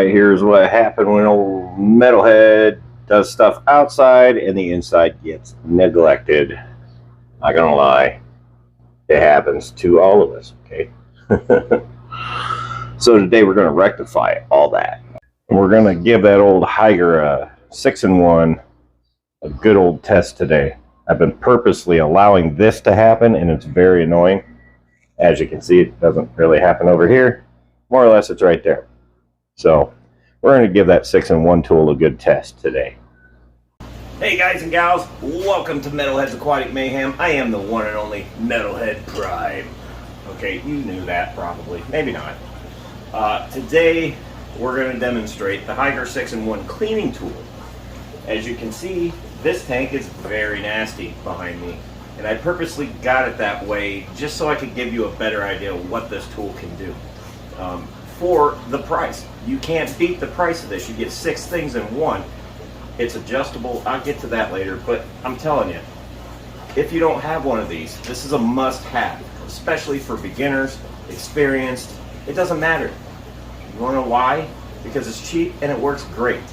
right here is what happened when old Metalhead does stuff outside and the inside gets neglected. Not gonna lie, it happens to all of us, okay? So today we're gonna rectify all that. And we're gonna give that old Hygger a 6-in-1, a good old test today. I've been purposely allowing this to happen and it's very annoying. As you can see, it doesn't really happen over here. More or less, it's right there. So we're going to give that 6-in-1 tool a good test today. Hey guys and gals, welcome to Metalhead's Aquatic Mayhem. I am the one and only Metalhead Prime. Okay, you knew that probably, maybe not. Today we're going to demonstrate the Hygger 6-in-1 cleaning tool. As you can see, this tank is very nasty behind me. And I purposely got it that way just so I could give you a better idea of what this tool can do. For the price. You can't beat the price of this. You get 6 things in one. It's adjustable. I'll get to that later, but I'm telling you, if you don't have one of these, this is a must-have, especially for beginners, experienced. It doesn't matter. You want to know why? Because it's cheap and it works great.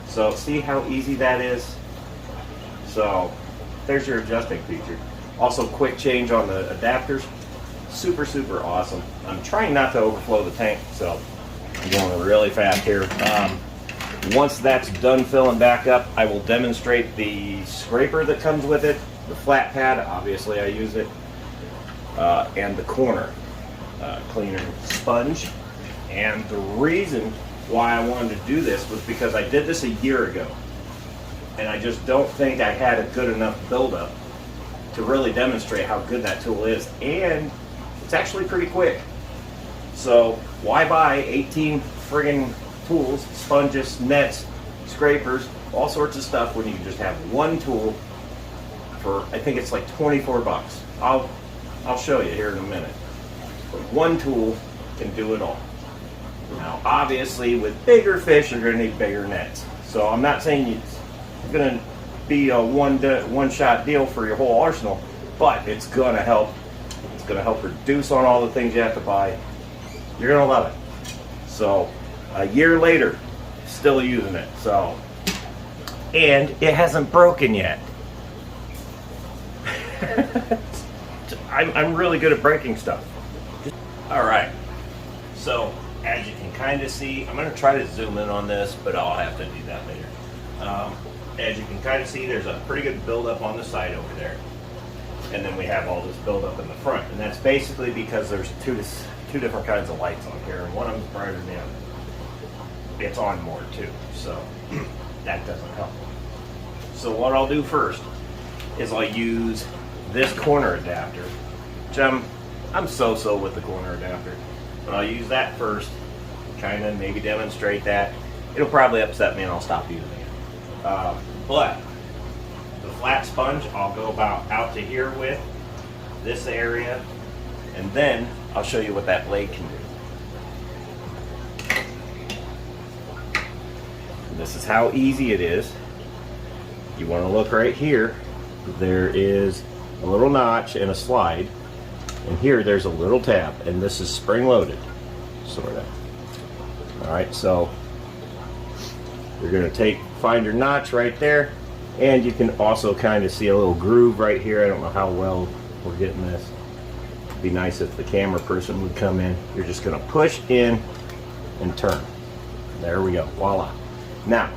So see how easy that is? So there's your adjusting feature. Also, quick change on the adapters. Super, super awesome. I'm trying not to overflow the tank, so I'm going really fast here. Once that's done filling back up, I will demonstrate the scraper that comes with it, the flat pad, obviously I use it, and the corner cleaner sponge. And the reason why I wanted to do this was because I did this a year ago, and I just don't think I had a good enough buildup to really demonstrate how good that tool is, and it's actually pretty quick. So why buy 18 friggin' tools, sponges, nets, scrapers, all sorts of stuff when you can just have one tool for, I think it's like 24 bucks. I'll show you here in a minute. But one tool can do it all. Now obviously with bigger fish you're going to need bigger nets. So I'm not saying it's going to be a one-shot deal for your whole arsenal, but it's going to help. It's going to help reduce on all the things you have to buy. You're going to love it. So a year later, still using it. So, and it hasn't broken yet. I'm really good at breaking stuff. All right. So as you can kind of see, I'm going to try to zoom in on this, but I'll have to do that later. As you can kind of see, there's a pretty good buildup on the side over there. And then we have all this buildup in the front. And that's basically because there's two different kinds of lights on here, and one of them's brighter than the other. It's on more too, so that doesn't help. So what I'll do first is I'll use this corner adapter, which I'm so-so with the corner adapter. But I'll use that first, kind of maybe demonstrate that. It'll probably upset me and I'll stop using it. But the flat sponge I'll go about out to here with this area, and then I'll show you what that blade can do. And this is how easy it is. You want to look right here. There is a little notch and a slide, and here there's a little tab, and this is spring-loaded, sort of. All right, so you're going to find your notch right there, and you can also kind of see a little groove right here. I don't know how well we're getting this. It'd be nice if the camera person would come in. You're just going to push in and turn. There we go, voila. Now,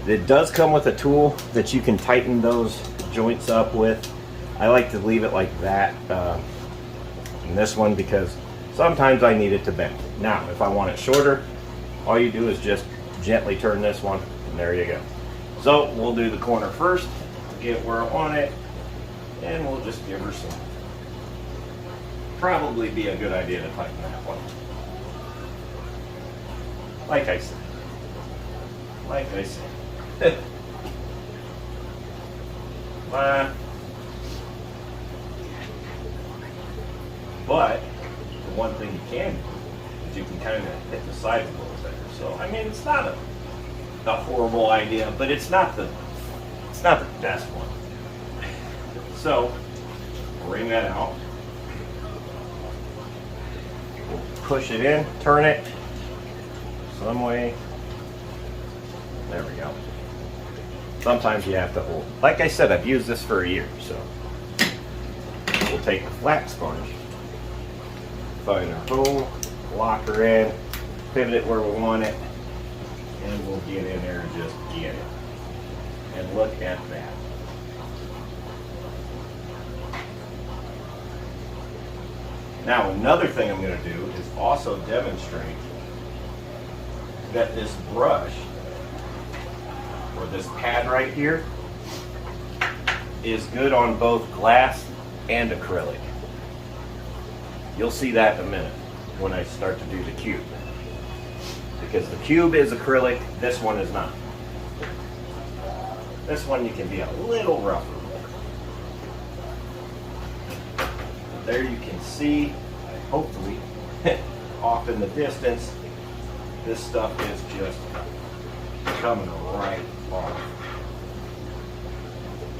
it does come with a tool that you can tighten those joints up with. I like to leave it like that in this one because sometimes I need it to bend. Now, if I want it shorter, all you do is just gently turn this one, and there you go. So we'll do the corner first, get where I want it, and we'll just give her some. Probably be a good idea to tighten that one. Like I said. But the one thing you can do is you can kind of hit the side a little better. So I mean, it's not a horrible idea, but it's not the best one. So bring that out. We'll push it in, turn it some way, There we go. Sometimes you have to hold. Like I said, I've used this for a year, so we'll take the flat sponge, find our hole, lock her in, pivot it where we want it, and we'll get in there and just get it. And look at that. Now another thing I'm going to do is also demonstrate that this brush, or this pad right here, is good on both glass and acrylic. You'll see that in a minute when I start to do the cube. Because the cube is acrylic, this one is not. This one you can be a little rougher with. There you can see, hopefully, off in the distance, this stuff is just coming right off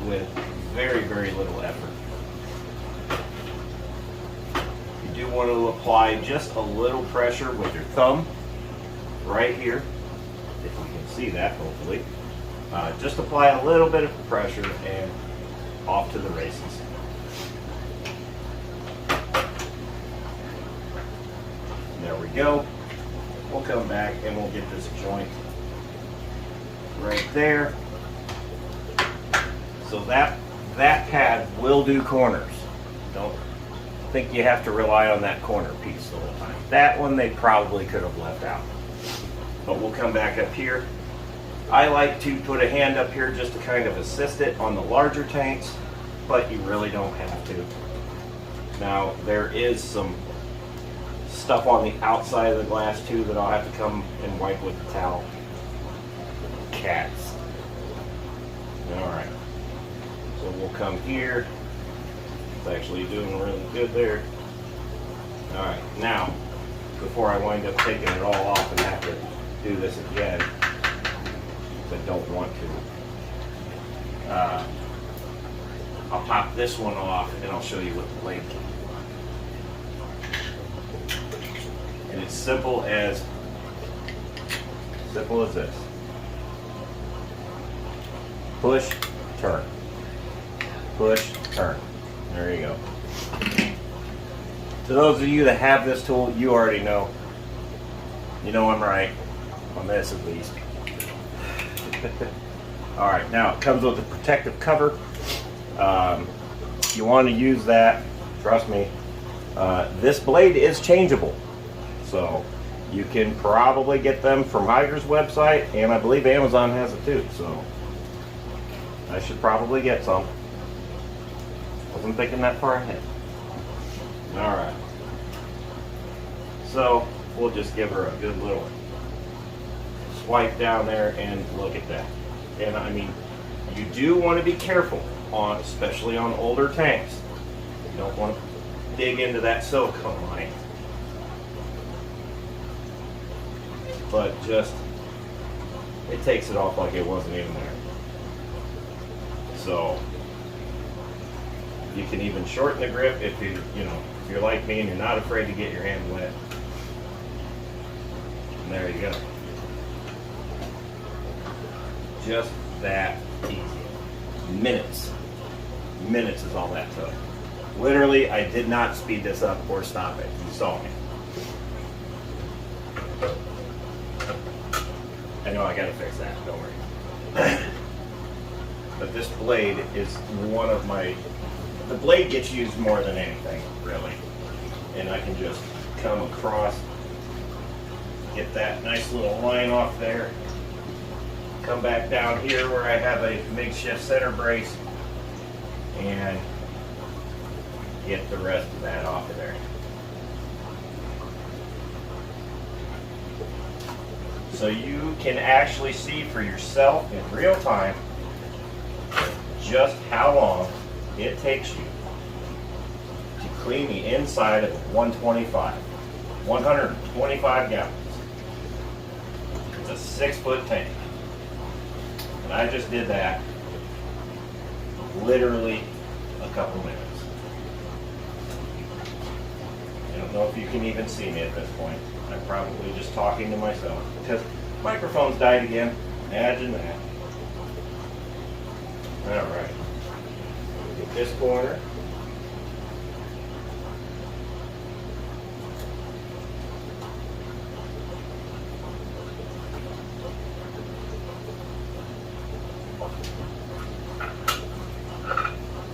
with very, very little effort. You do want to apply just a little pressure with your thumb right here, if you can see that, hopefully. Just apply a little bit of pressure and off to the races. There we go. We'll come back and we'll get this joint right there. So that pad will do corners. Don't think you have to rely on that corner piece the whole time. That one they probably could have left out. But we'll come back up here. I like to put a hand up here just to kind of assist it on the larger tanks, but you really don't have to. Now there is some stuff on the outside of the glass too that I'll have to come and wipe with the towel. Cats. Alright. So we'll come here. It's actually doing really good there. Alright, now, before I wind up taking it all off and have to do this again, because I don't want to, I'll pop this one off and I'll show you what the blade can do. And it's simple as this. Push, turn. Push, turn. There you go. To those of you that have this tool, you already know. You know I'm right. On this at least. Alright, now it comes with a protective cover. You want to use that. Trust me. This blade is changeable. So you can probably get them from Hygger's website, and I believe Amazon has it too. So I should probably get some. Wasn't thinking that far ahead. Alright. So we'll just give her a good little swipe down there and look at that. And I mean, you do want to be careful on, especially on older tanks. You don't want to dig into that silicone line. But just, it takes it off like it wasn't even there. So you can even shorten the grip if you know, if you're like me and you're not afraid to get your hand wet. And there you go. Just that easy. Minutes. Minutes is all that took. Literally, I did not speed this up or stop it. You saw me. I know I gotta fix that, don't worry. But this blade is one of my, the blade gets used more than anything, really. And I can just come across, get that nice little line off there, come back down here where I have a makeshift center brace, and get the rest of that off of there. So you can actually see for yourself in real time just how long it takes you to clean the inside of a 125 gallons. It's a 6-foot tank. And I just did that literally a couple minutes. I don't know if you can even see me at this point. I'm probably just talking to myself because microphone's died again. Imagine that. All right. Get this corner.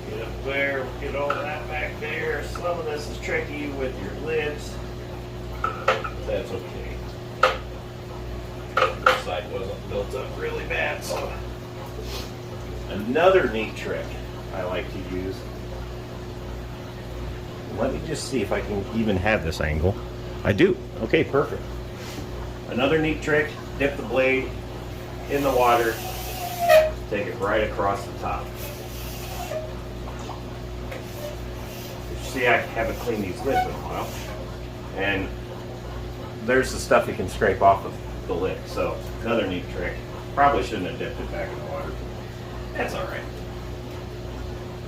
Get up there, get all that back there. Some of this is tricky with your lids. That's okay. This side wasn't built up really bad, so. Another neat trick I like to use. Let me just see if I can even have this angle. I do. Okay, perfect. Another neat trick, dip the blade in the water, take it right across the top. You see, I haven't cleaned these lids in a while. And there's the stuff you can scrape off of the lid. So, another neat trick. Probably shouldn't have dipped it back in the water. That's all right.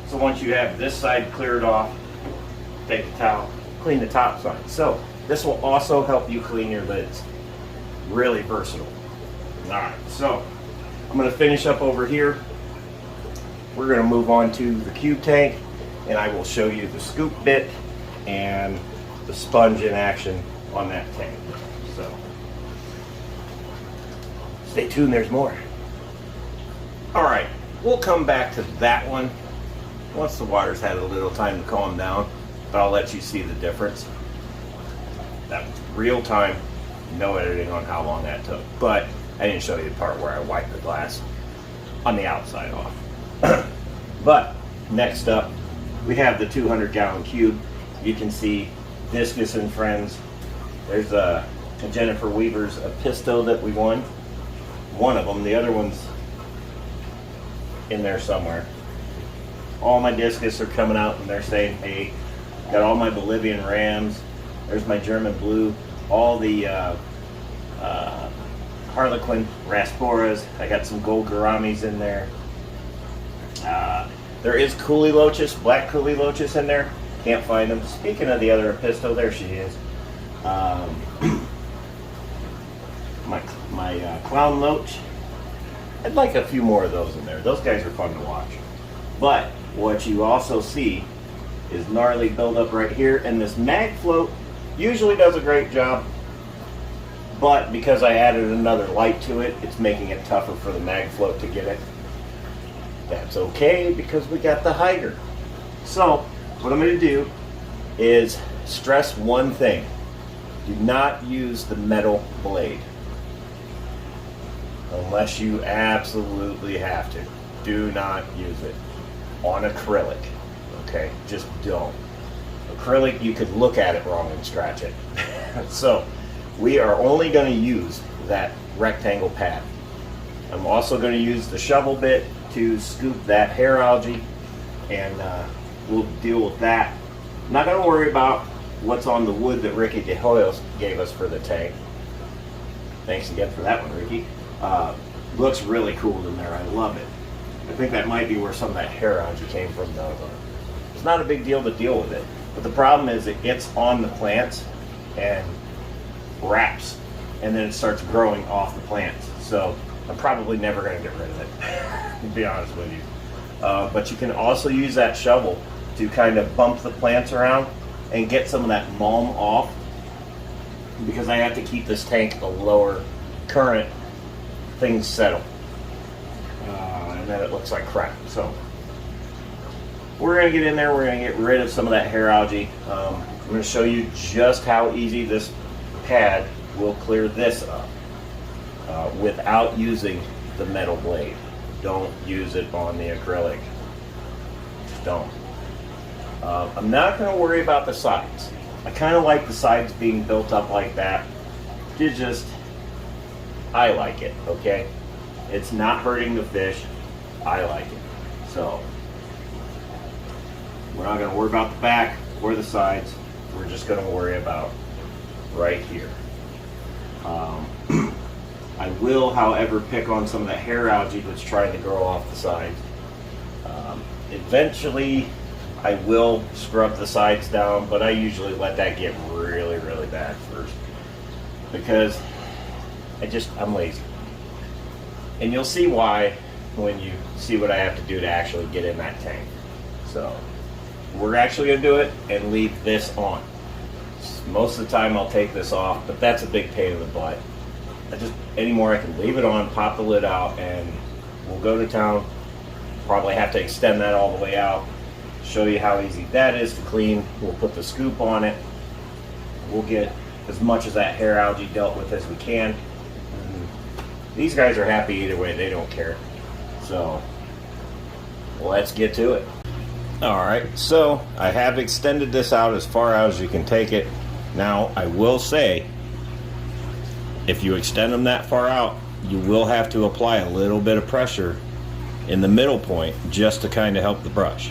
So once you have this side cleared off, take the towel, clean the top side. So this will also help you clean your lids. Really versatile. All right, so I'm going to finish up over here. We're going to move on to the cube tank, and I will show you the scoop bit and the sponge in action on that tank. So stay tuned, there's more. All right, we'll come back to that one once the water's had a little time to calm down, but I'll let you see the difference. That was real time, no editing on how long that took, but I didn't show you the part where I wiped the glass on the outside off. But next up, we have the 200-gallon cube. You can see Discus and Friends. There's a Jennifer Weaver's Episto that we won. One of them, the other one's in there somewhere. All my Discus are coming out and they're saying, hey, got all my Bolivian Rams. There's my German Blue. All the Harlequin Rasporas. I got some gold Garamis in there. There is Coolie Loaches, black Coolie Loaches in there. Can't find them. Speaking of the other Episto, there she is. My Clown Loach. I'd like a few more of those in there. Those guys are fun to watch. But what you also see is gnarly buildup right here, and this mag float usually does a great job, but because I added another light to it, it's making it tougher for the mag float to get it. That's okay because we got the Hygger. So what I'm going to do is stress one thing. Do not use the metal blade unless you absolutely have to. Do not use it on acrylic. Okay, just don't. Acrylic, you could look at it wrong and scratch it. So we are only going to use that rectangle pad. I'm also going to use the shovel bit to scoop that hair algae, and we'll deal with that. I'm not going to worry about what's on the wood that Ricky De Hoyos gave us for the tank. Thanks again for that one, Ricky. Looks really cool in there. I love it. I think that might be where some of that hair algae came from, though. It's not a big deal to deal with it. But the problem is it gets on the plants and wraps, and then it starts growing off the plants. So I'm probably never going to get rid of it, to be honest with you. But you can also use that shovel to kind of bump the plants around and get some of that mulm off, because I have to keep this tank at a lower current, things settle. And then it looks like crap. So we're going to get in there, we're going to get rid of some of that hair algae. I'm going to show you just how easy this pad will clear this up without using the metal blade. Don't use it on the acrylic. Just don't. I'm not going to worry about the sides. I kind of like the sides being built up like that. I like it, okay? It's not hurting the fish. I like it. So we're not going to worry about the back or the sides. We're just going to worry about right here. I will, however, pick on some of the hair algae that's trying to grow off the sides. Eventually, I will scrub the sides down, but I usually let that get really, really bad first, because I'm lazy. And you'll see why when you see what I have to do to actually get in that tank. So we're actually going to do it and leave this on. Most of the time I'll take this off, but that's a big pain in the butt. Anymore I can leave it on, pop the lid out, and we'll go to town. Probably have to extend that all the way out. Show you how easy that is to clean. We'll put the scoop on it. We'll get as much of that hair algae dealt with as we can. These guys are happy either way, they don't care. So let's get to it. Alright, so I have extended this out as far out as you can take it. Now I will say, if you extend them that far out, you will have to apply a little bit of pressure in the middle point just to kind of help the brush.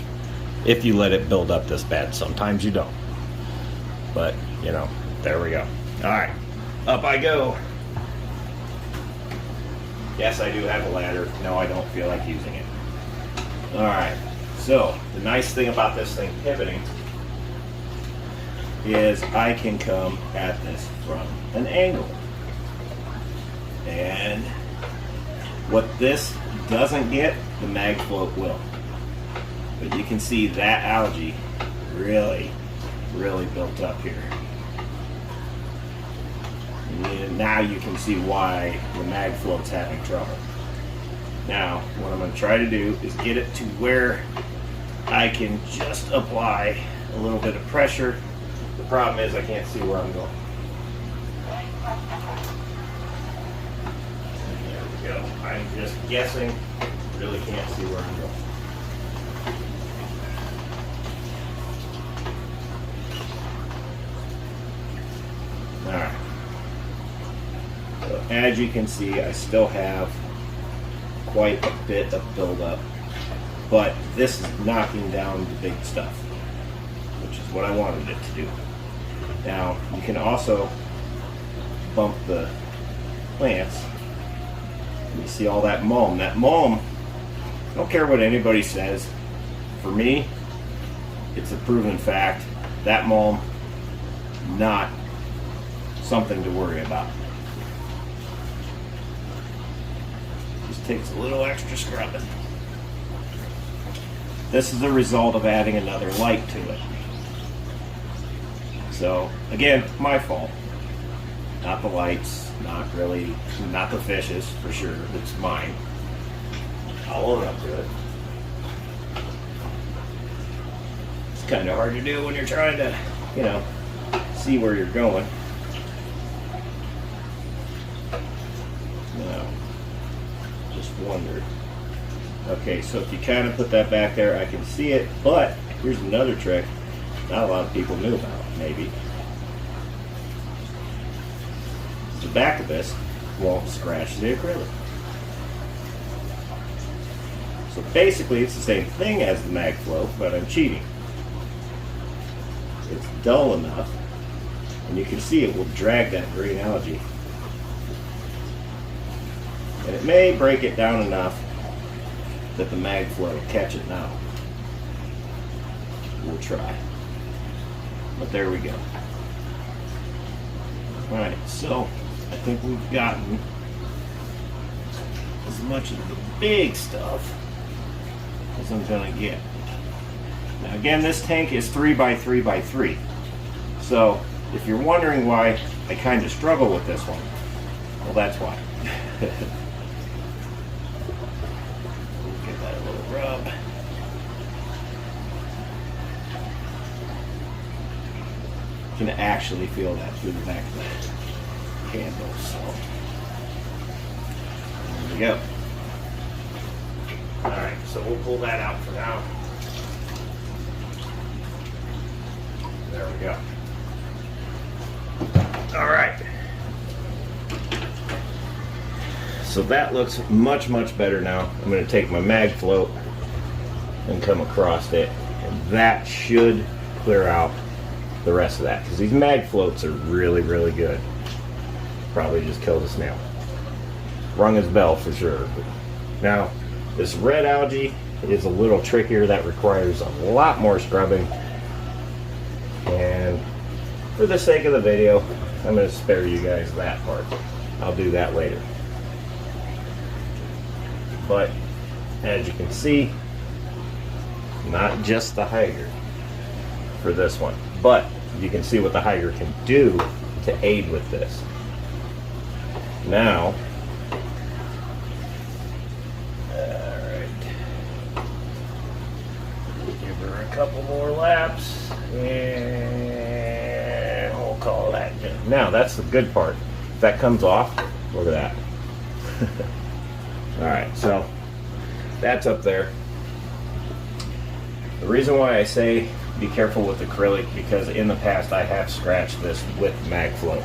If you let it build up this bad, sometimes you don't. But, you know, there we go. Alright, up I go. Yes, I do have a ladder. No, I don't feel like using it. Alright, so the nice thing about this thing pivoting is I can come at this from an angle. And what this doesn't get, the mag float will. But you can see that algae really built up here. And now you can see why the mag float's having trouble. Now, what I'm going to try to do is get it to where I can just apply a little bit of pressure. The problem is I can't see where I'm going. There we go. I'm just guessing. Really can't see where I'm going. Alright. So as you can see, I still have quite a bit of buildup, but this is knocking down the big stuff, which is what I wanted it to do. Now, you can also bump the plants. You see all that mulm. That mulm, I don't care what anybody says. For me, it's a proven fact. That mulm, not something to worry about. Just takes a little extra scrubbing. This is the result of adding another light to it. So, again, my fault. Not the lights, not the fishes, for sure. It's mine. I'll own up to it. It's kind of hard to do when you're trying to, you know, see where you're going. Now, just wondered. Okay, so if you kind of put that back there, I can see it, but here's another trick not a lot of people knew about, maybe. The back of this won't scratch the acrylic. So basically it's the same thing as the mag float, but I'm cheating. It's dull enough, and you can see it will drag that green algae. And it may break it down enough that the mag float will catch it now. We'll try. But there we go. Alright, so I think we've gotten as much of the big stuff as I'm going to get. Now again, this tank is 3x3x3. So if you're wondering why I kind of struggle with this one, well, that's why. Give that a little rub. You can actually feel that through the back of the candle. So there we go. Alright, so we'll pull that out for now. There we go. Alright. So that looks much, much better now. I'm going to take my mag float and come across it, and that should clear out the rest of that, because these mag floats are really, really good. Probably just killed a snail. Rung his bell for sure. But now, this red algae is a little trickier. That requires a lot more scrubbing. And for the sake of the video, I'm going to spare you guys that part. I'll do that later. But as you can see, not just the Hygger for this one, but you can see what the Hygger can do to aid with this. Now, alright, give her a couple more laps, and we'll call that good. Now, that's the good part. If that comes off, look at that. Alright, so that's up there. The reason why I say be careful with acrylic, because in the past I have scratched this with MagFlow.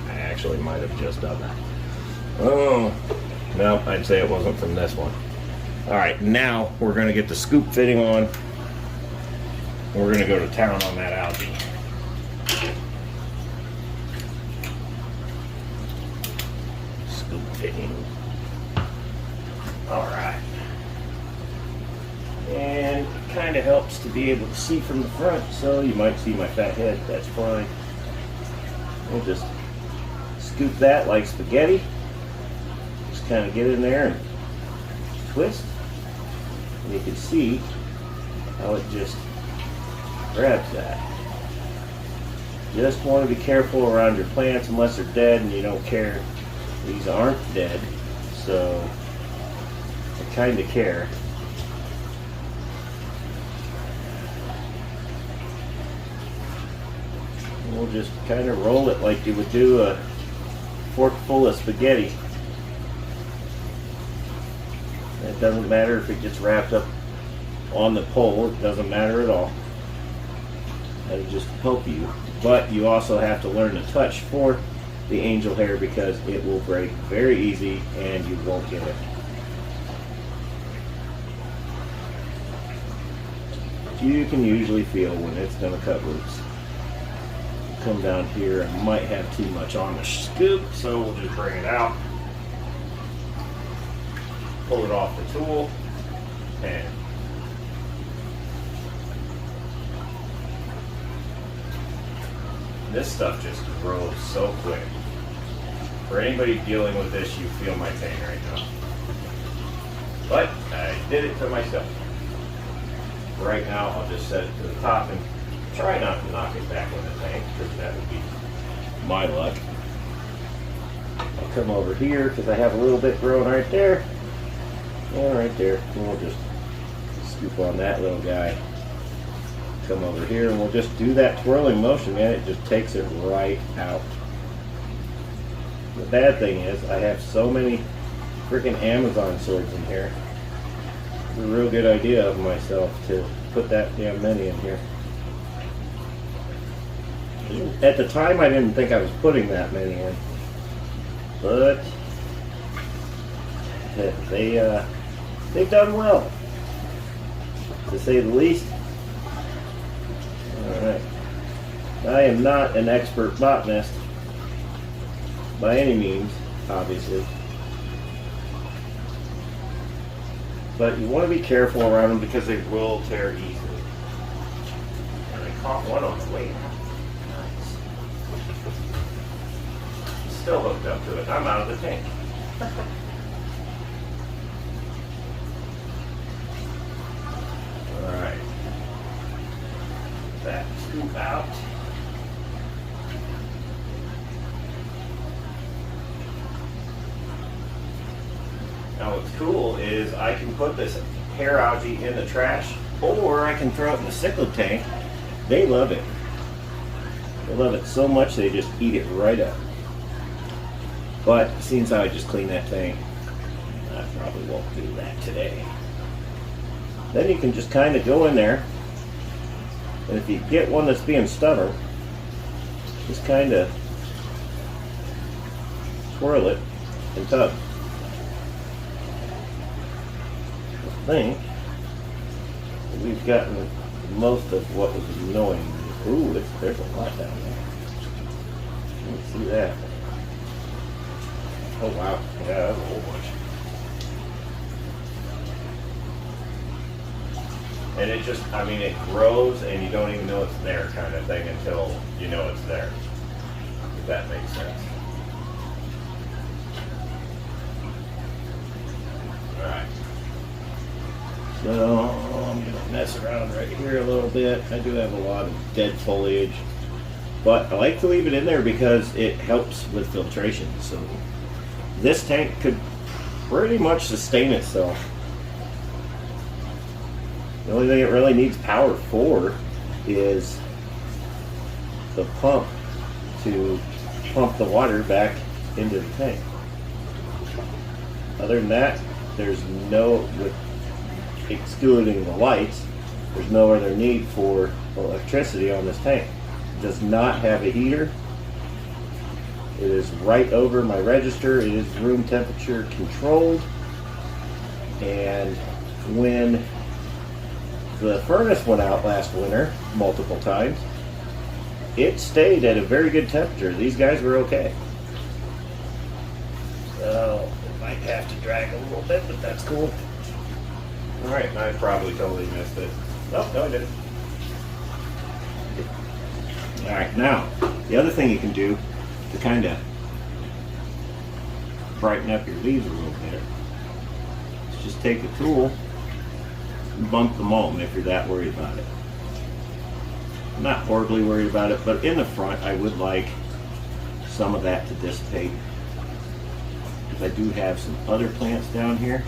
I actually might have just done that. Oh, no, I'd say it wasn't from this one. Alright, now we're going to get the scoop fitting on. And we're going to go to town on that algae. Scoop fitting. Alright. And it kind of helps to be able to see from the front, so you might see my fat head. That's fine. We'll just scoop that like spaghetti. Just kind of get in there and twist. And you can see how it just grabs that. Just want to be careful around your plants unless they're dead and you don't care. These aren't dead, so I kind of care. We'll just kind of roll it like you would do a fork full of spaghetti. It doesn't matter if it gets wrapped up on the pole, it doesn't matter at all. That'll just help you. But you also have to learn to touch for the angel hair, because it will break very easy and you won't get it. You can usually feel when it's going to cut loose. Come down here, I might have too much on the scoop, so we'll just bring it out, pull it off the tool, and this stuff just grows so quick. For anybody dealing with this, you feel my pain right now. But I did it to myself. Right now, I'll just set it to the top and try not to knock it back in the tank, because that would be my luck. I'll come over here because I have a little bit growing right there. And right there. And we'll just scoop on that little guy. Come over here and we'll just do that twirling motion, man. It just takes it right out. The bad thing is I have so many freaking Amazon swords in here. It's a real good idea of myself to put that damn many in here. At the time, I didn't think I was putting that many in, but they've done well, to say the least. All right, I am not an expert botanist by any means, obviously, but you want to be careful around them because they will tear easily. And I caught one on the way out. Still hooked up to it. I'm out of the tank. Alright. That scoop out. Now what's cool is I can put this hair algae in the trash, or I can throw it in the cichlid tank. They love it. They love it so much they just eat it right up. But since I just cleaned that thing, I probably won't do that today. Then you can just kind of go in there, and if you get one that's being stubborn, just kind of twirl it and tug. I think we've gotten most of what was annoying. Ooh, there's a lot down there. Let me see that. Oh wow, yeah, that's a whole bunch. And it just, I mean, it grows and you don't even know it's there kind of thing until you know it's there. If that makes sense. So I'm gonna mess around right here a little bit. I do have a lot of dead foliage, but I like to leave it in there because it helps with filtration. So this tank could pretty much sustain itself. The only thing it really needs power for is the pump to pump the water back into the tank. Other than that, there's no, with excluding the lights, there's no other need for electricity on this tank. It does not have a heater. It is right over my register. It is room temperature controlled. And when the furnace went out last winter multiple times, it stayed at a very good temperature. These guys were okay. So it might have to drag a little bit, but that's cool. All right, I probably totally missed it. Nope, no, I didn't. All right, now the other thing you can do to kind of brighten up your leaves a little bit is just take the tool and bump the mulm if you're that worried about it. I'm not horribly worried about it, but in the front I would like some of that to dissipate, because I do have some other plants down here.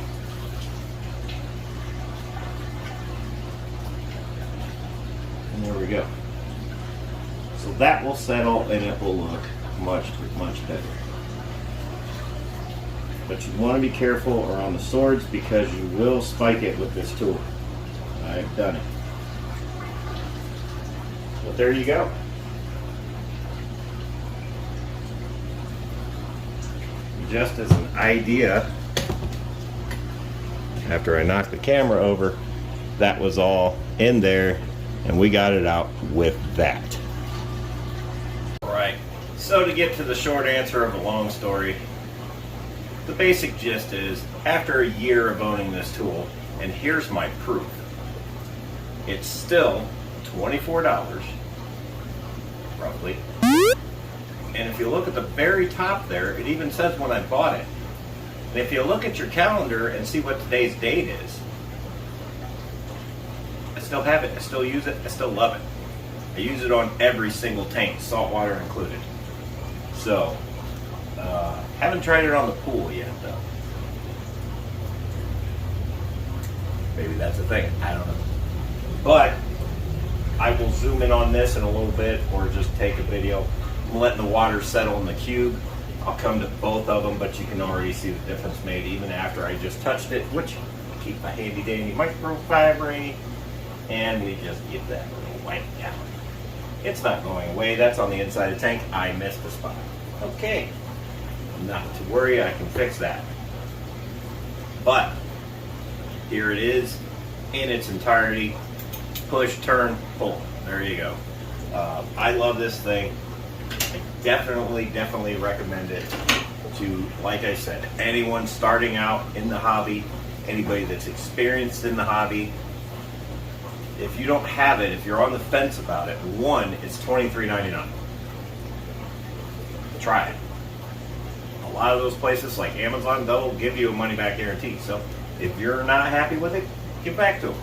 And there we go. So that will settle and it will look much, much better. But you want to be careful around the swords because you will spike it with this tool. I've done it. But there you go. Just as an idea, after I knocked the camera over, that was all in there and we got it out with that. Right, so to get to the short answer of a long story, the basic gist is, after a year of owning this tool, and here's my proof, it's still $24, roughly. And if you look at the very top there, it even says when I bought it. And if you look at your calendar and see what today's date is, I still have it, I still use it, I still love it. I use it on every single tank, saltwater included. So, haven't tried it on the pool yet though. Maybe that's a thing, I don't know. But I will zoom in on this in a little bit, or just take a video. I'm letting the water settle in the cube. I'll come to both of them, but you can already see the difference made even after I just touched it, which I keep my handy dandy microfiber, and we just give that a little wipe down. It's not going away, that's on the inside of the tank. I missed the spot. Okay, not to worry, I can fix that. But here it is in its entirety. Push, turn, pull. There you go. I love this thing. I definitely recommend it to, like I said, anyone starting out in the hobby, anybody that's experienced in the hobby. If you don't have it, if you're on the fence about it, one, it's $23.99. Try it. A lot of those places like Amazon, they'll give you a money back guarantee. So if you're not happy with it, give back to them.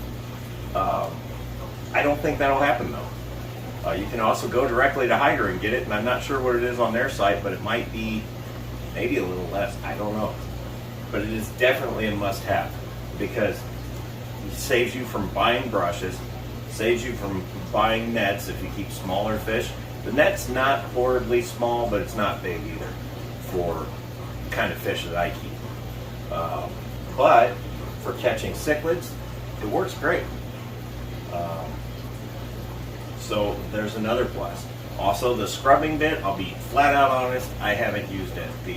I don't think that'll happen though. You can also go directly to Hygger and get it, and I'm not sure what it is on their site, but it might be maybe a little less. I don't know. But it is definitely a must-have, because it saves you from buying brushes, saves you from buying nets if you keep smaller fish. The net's not horribly small, but it's not big either for the kind of fish that I keep. But for catching cichlids, it works great. So there's another plus. Also, the scrubbing bit, I'll be flat out honest, I haven't used it. The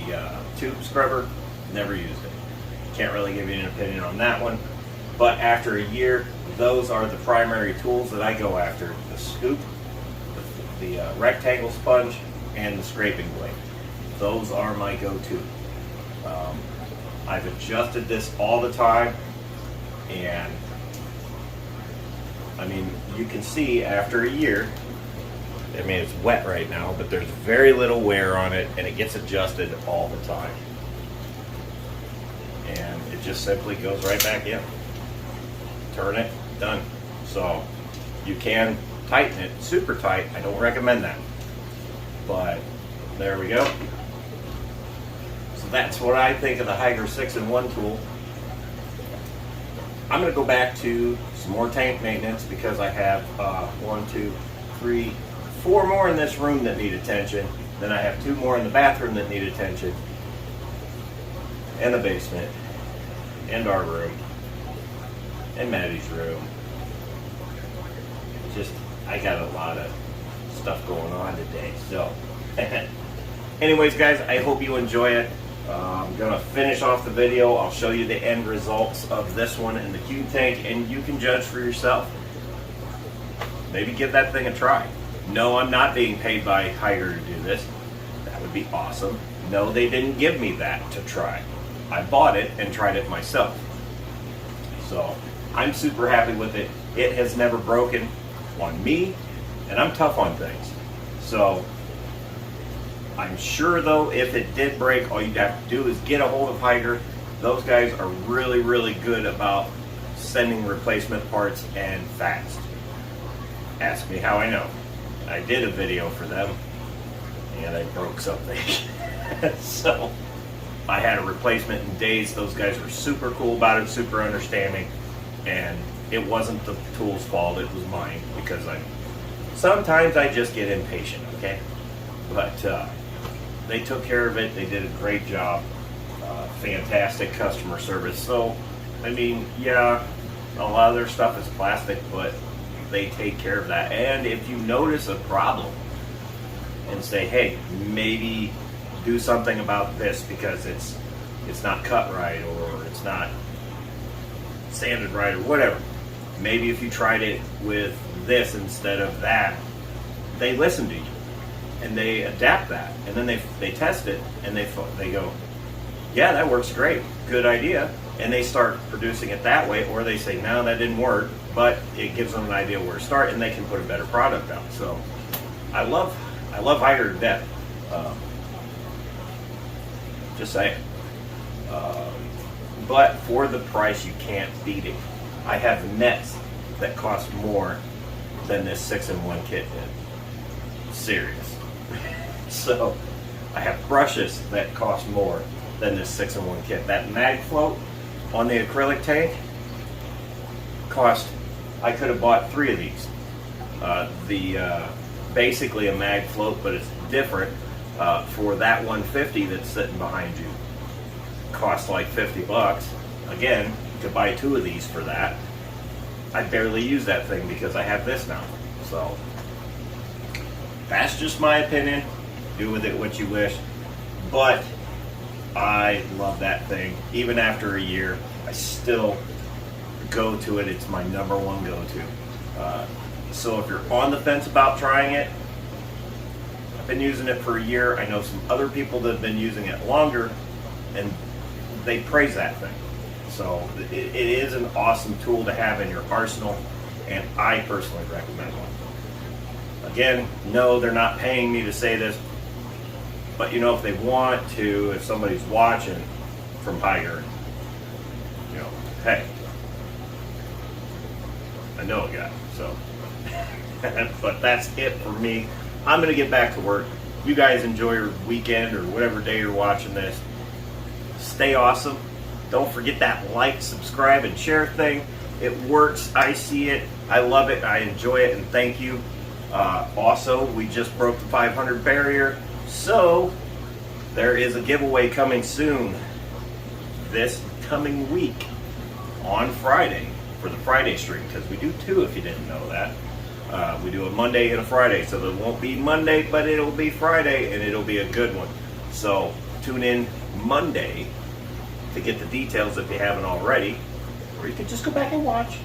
tube scrubber, never used it. Can't really give you an opinion on that one. But after a year, those are the primary tools that I go after. The scoop, the rectangle sponge, and the scraping blade. Those are my go-to. I've adjusted this all the time, and I mean, you can see after a year, I mean, it's wet right now, but there's very little wear on it, and it gets adjusted all the time. And it just simply goes right back in. turn it, done. So you can tighten it super tight. I don't recommend that, but there we go. So that's what I think of the Hygger 6-in-1 tool. I'm going to go back to some more tank maintenance because I have 1, 2, 3, 4 more in this room that need attention. Then I have 2 more in the bathroom that need attention, and the basement, and our room, and Maddie's room. Just, I got a lot of stuff going on today. So, anyways, guys, I hope you enjoy it. I'm gonna finish off the video. I'll show you the end results of this one in the cube tank, and you can judge for yourself. Maybe give that thing a try. No, I'm not being paid by Hygger to do this. That would be awesome. No, they didn't give me that to try. I bought it and tried it myself. So I'm super happy with it. It has never broken on me, and I'm tough on things. So I'm sure though, if it did break, all you'd have to do is get a hold of Hygger. Those guys are really, really good about sending replacement parts and fast. Ask me how I know. I did a video for them and I broke something. So I had a replacement in days. Those guys were super cool about it, super understanding, and it wasn't the tool's fault, it was mine, because sometimes I just get impatient, okay? But they took care of it. They did a great job. Fantastic customer service. So, I mean, yeah, a lot of their stuff is plastic, but they take care of that. And if you notice a problem and say, hey, maybe do something about this because it's not cut right, or it's not sanded right, or whatever. Maybe if you tried it with this instead of that, they listen to you and they adapt that, and then they test it and they go, yeah, that works great, good idea, and they start producing it that way. Or they say, no, that didn't work, but it gives them an idea where to start, and they can put a better product out. So I love Hygger to death. Just saying. But for the price, you can't beat it. I have nets that cost more than this 6-in-1 kit did. Serious. So I have brushes that cost more than this 6-in-1 kit. That mag float on the acrylic tank cost, I could have bought 3 of these. Basically a mag float, but it's different. For that 150 that's sitting behind you, cost like 50 bucks. Again, to buy 2 of these for that. I barely use that thing because I have this now. So that's just my opinion. Do with it what you wish. But I love that thing. Even after a year, I still go to it. It's my #1 go-to. So if you're on the fence about trying it, I've been using it for a year. I know some other people that have been using it longer, and they praise that thing. So it is an awesome tool to have in your arsenal, and I personally recommend one. Again, no, they're not paying me to say this, but you know, if they want to, if somebody's watching from Hygger, you know, hey, I know a guy. So, but that's it for me. I'm gonna get back to work. You guys enjoy your weekend or whatever day you're watching this. Stay awesome. Don't forget that like, subscribe, and share thing. It works. I see it. I love it. I enjoy it, and thank you. Also, we just broke the 500 barrier, so there is a giveaway coming soon. This coming week on Friday for the Friday stream, because we do 2 if you didn't know that. We do a Monday and a Friday, so it won't be Monday, but it'll be Friday, and it'll be a good one. So tune in Monday to get the details if you haven't already, or you can just go back and watch.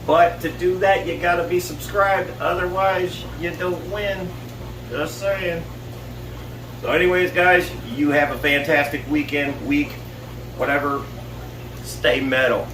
But to do that, you gotta be subscribed, otherwise you don't win. Just saying. So anyways, guys, you have a fantastic weekend, week, whatever. Stay metal.